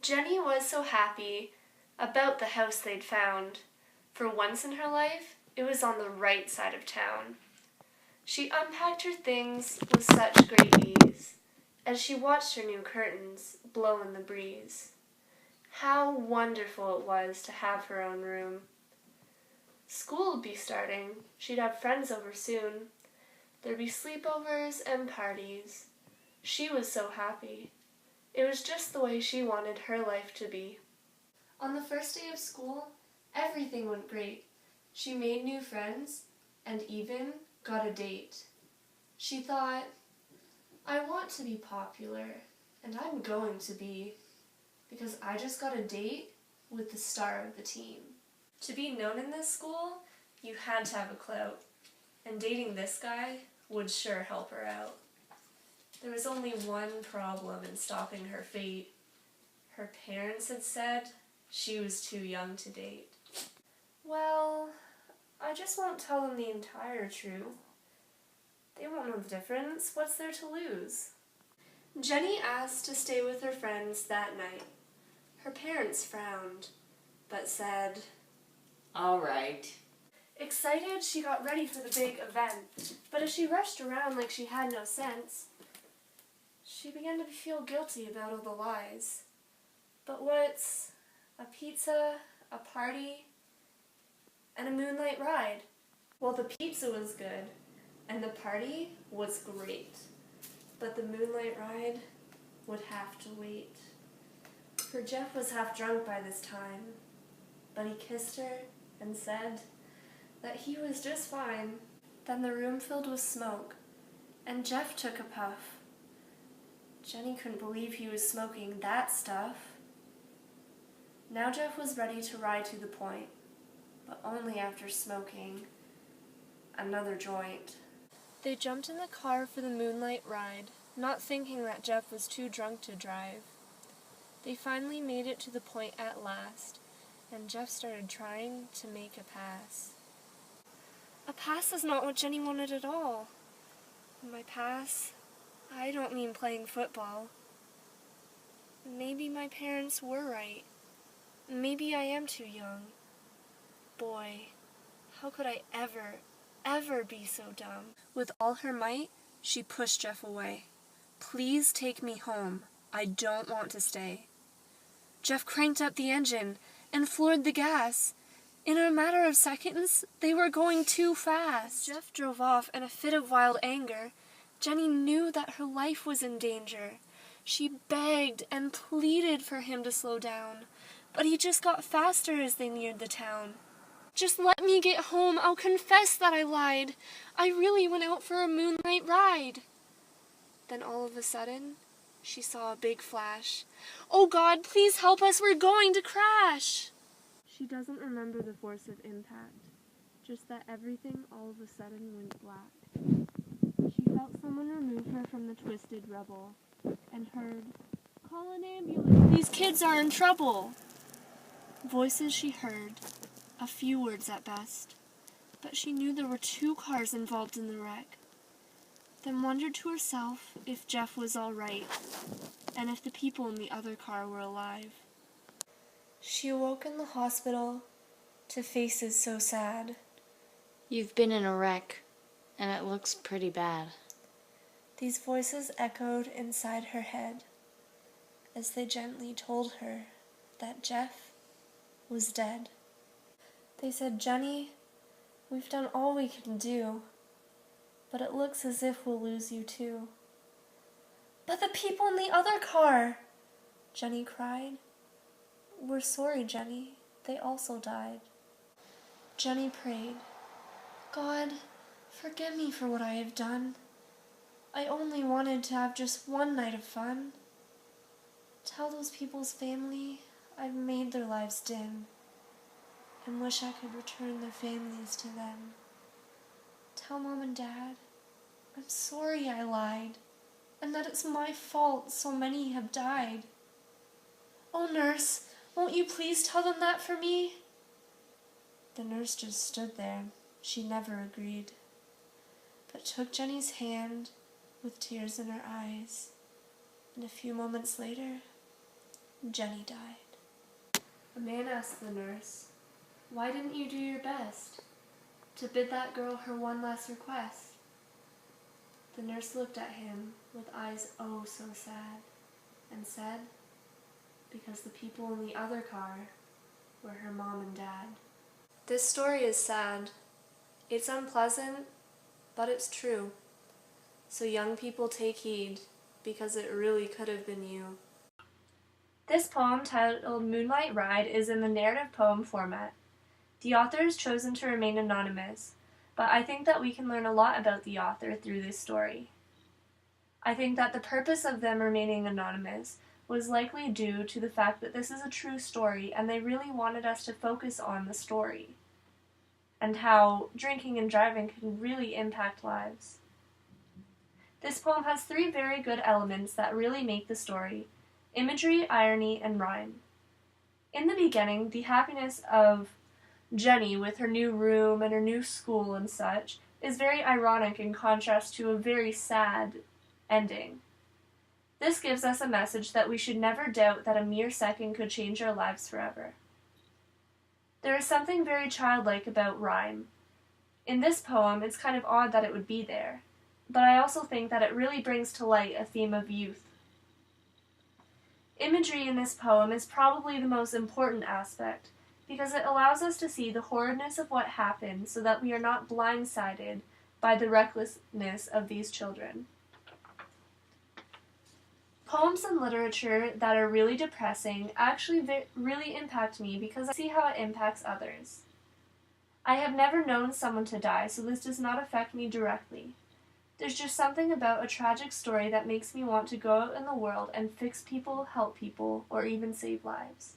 Jenny was so happy about the house they'd found. For once in her life, it was on the right side of town. She unpacked her things with such great ease as she watched her new curtains blow in the breeze. How wonderful it was to have her own room. School would be starting. She'd have friends over soon. There'd be sleepovers and parties. She was so happy. It was just the way she wanted her life to be. On the first day of school, everything went great. She made new friends and even got a date. She thought, I want to be popular, and I'm going to be, because I just got a date with the star of the team. To be known in this school, you had to have a clout, and dating this guy would sure help her out. There was only one problem in stopping her fate. Her parents had said she was too young to date. Well, I just won't tell them the entire truth. They won't know the difference. What's there to lose? Jenny asked to stay with her friends that night. Her parents frowned, but said, All right. Excited, she got ready for the big event, but as she rushed around like she had no sense, she began to feel guilty about all the lies. But what's a pizza, a party, and a moonlight ride? Well, the pizza was good, and the party was great, but the moonlight ride would have to wait. For Jeff was half drunk by this time, but he kissed her and said that he was just fine. Then the room filled with smoke, and Jeff took a puff. Jenny couldn't believe he was smoking that stuff. Now Jeff was ready to ride to the point, but only after smoking another joint. They jumped in the car for the moonlight ride, not thinking that Jeff was too drunk to drive. They finally made it to the point at last, and Jeff started trying to make a pass. A pass is not what Jenny wanted at all. By pass, I don't mean playing football. Maybe my parents were right. Maybe I am too young. Boy, how could I ever be so dumb? With all her might, she pushed Jeff away. Please take me home. I don't want to stay. Jeff cranked up the engine and floored the gas. In a matter of seconds, they were going too fast. Jeff drove off in a fit of wild anger. Jenny knew that her life was in danger. She begged and pleaded for him to slow down, but he just got faster as they neared the town. Just let me get home. I'll confess that I lied. I really went out for a moonlight ride. Then all of a sudden, she saw a big flash. Oh God, please help us. We're going to crash. She doesn't remember the force of impact, just that everything all of a sudden went black. She felt someone remove her from the twisted rubble and heard, Call an ambulance. These kids are in trouble. Voices she heard, a few words at best, but she knew there were 2 cars involved in the wreck. Then wondered to herself if Jeff was all right, and if the people in the other car were alive. She awoke in the hospital to faces so sad. You've been in a wreck, and it looks pretty bad. These voices echoed inside her head as they gently told her that Jeff was dead. They said, Jenny, we've done all we can do, but it looks as if we'll lose you too. But the people in the other car, Jenny cried. We're sorry, Jenny. They also died. Jenny prayed, God, forgive me for what I have done. I only wanted to have just one night of fun. Tell those people's family I've made their lives dim and wish I could return their families to them. Tell Mom and Dad I'm sorry I lied and that it's my fault so many have died. Oh, nurse, won't you please tell them that for me? The nurse just stood there. She never agreed, but took Jenny's hand with tears in her eyes, and a few moments later, Jenny died. A man asked the nurse, "Why didn't you do your best to bid that girl her one last request?" The nurse looked at him with eyes oh so sad and said, "Because the people in the other car were her mom and dad." This story is sad. It's unpleasant, but it's true. So young people take heed, because it really could have been you. This poem, titled Moonlight Ride, is in the narrative poem format. The author has chosen to remain anonymous, but I think that we can learn a lot about the author through this story. I think that the purpose of them remaining anonymous was likely due to the fact that this is a true story and they really wanted us to focus on the story and how drinking and driving can really impact lives. This poem has 3 very good elements that really make the story: imagery, irony, and rhyme. In the beginning, the happiness of Jenny with her new room and her new school and such is very ironic in contrast to a very sad ending. This gives us a message that we should never doubt that a mere second could change our lives forever. There is something very childlike about rhyme. In this poem, it's kind of odd that it would be there, but I also think that it really brings to light a theme of youth. Imagery in this poem is probably the most important aspect, because it allows us to see the horridness of what happened so that we are not blindsided by the recklessness of these children. Poems and literature that are really depressing actually really impact me because I see how it impacts others. I have never known someone to die, so this does not affect me directly. There's just something about a tragic story that makes me want to go out in the world and fix people, help people, or even save lives.